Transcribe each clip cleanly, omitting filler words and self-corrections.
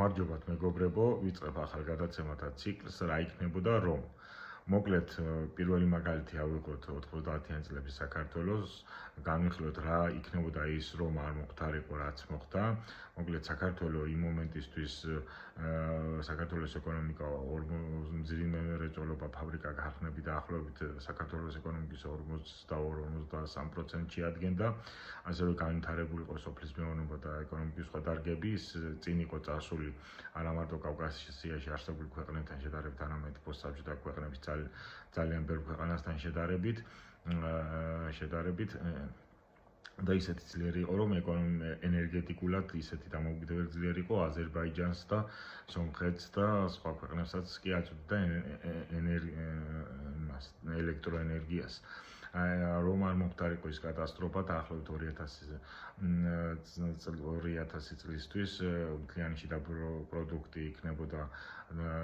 გამარჯობათ მეგობრებო, ვიწყებ ახალ გადაცემათა ციკლს, რა იქნებოდა რომ. მოკლედ, პირველი მაგალითი ავიღოთ 90-იან წლების საქართველოს, განვიხილოთ რა იქნებოდა ის რომ არ მოხდარიყო რაც მოხდა. მოკლედ, საქართველოს იმ მომენტისთვის საქართველოს ეკონომიკა მძიმე მრეწველობა ფაბრიკა გახსნები დაახლოებით საქართველოს ეკონომიკის 42-43%-ში ადგენდა. ასევე განვითარებული იყო სოფლის მეურნეობა და ეკონომიკის სხვა დარგები, ის წინ იყო წასული არა მარტო კავკასიაში არსებული ქვეყნებთან შედარებით, არამედ პოსტსაბჭოთა ქვეყნების ძალიან ბევრ ქვეყანასთან შედარებით და ისეთი ძლიერი იყო, რომ ენერგეტიკულად ისეთი დამოუკიდებელი ძლიერი იყო აზერბაიჯანს და სომხეთს და სხვა ქვეყნებსაც კი აწვდიდა ელექტროენერგიას. რომ არ მოხდარიყო ის კატასტროფა დაახლოებით 2000 წლისთვის მთლიანი შიდა პროდუქტი იქნებოდა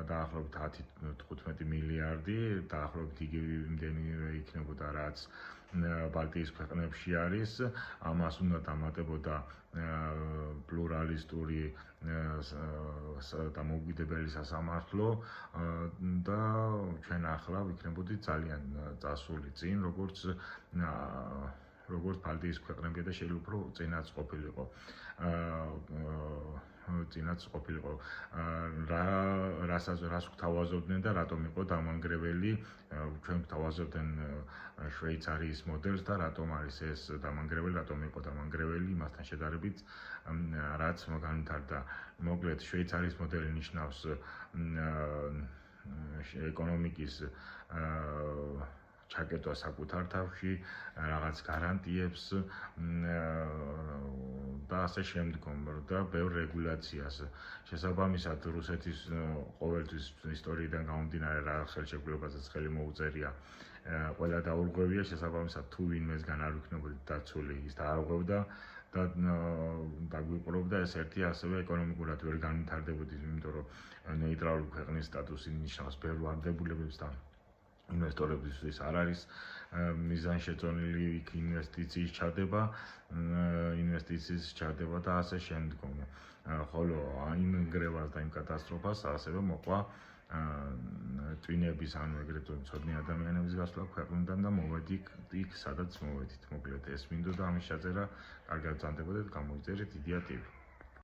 დაახლოებით 10-15 მილიარდი, დაახლოებით იგივე იმდენივე იქნებოდა რაც ბალტიის ქვეყნებში არის. ამას უნდა დამატებოდა პლურალისტური დამოუკიდებელი სასამართლო და ჩვენ ახლა ვიქნებოდით ძალიან წასული წინ, როგორც ბალტიის ქვეყნები და შეიძლება უფრო წინაც ყოფილიყო. რას გვთავაზობდნენ და რატომ იყო დამანგრეველი, ჩვენ გვთავაზობდნენ შვეიცარიის მოდელს და რატომ არის ეს დამანგრეველი, რატომ იყო დამანგრეველი იმასთან შედარებით, რაც განვითარდა. მოკლედ, შვეიცარიის მოდელი ნიშნავს ეკონომიკის ჩაკეტვა საკუთარ თავში, რაღაც გარანტიებს და ასე შემდგომ და ბევრ რეგულაციას. შესაბამისად, რუსეთის ყოველთვის ისტორიიდან გამომდინარე რაღაც ხელშეკრულებასაც ხელი მოუწერია, ყველა დაურღვევია, შესაბამისად თუ ვინმესგან არ ვიქნებოდით დაცული, ის დაარღვევდა და დაგვიპყრობდა ეს ერთი ასევე ეკონომიკურად ვერ განვითარდებოდი, იმიტომ რომ ნეიტრალური ქვეყნის სტატუსი ნიშნავს ბევრ ვალდებულებებს და ინვესტორებისთვის არ არის მიზანშეწონილი იქ ინვესტიციის ჩადება და ასე შემდგომ. ხოლო იმ ნგრევას და იმ კატასტროფას ასევე მოყვა ტვინების ანუ ეგრეთ წოდნი ადამიანების გასვლა ქვეყნიდან და მოვედით იქ სადაც მოვედით. მოკლედ ეს მინდოდა ამის ჩაწერა, კარგად ვწანდებოდეთ, გამოიწერეთ, იდეა ტივი.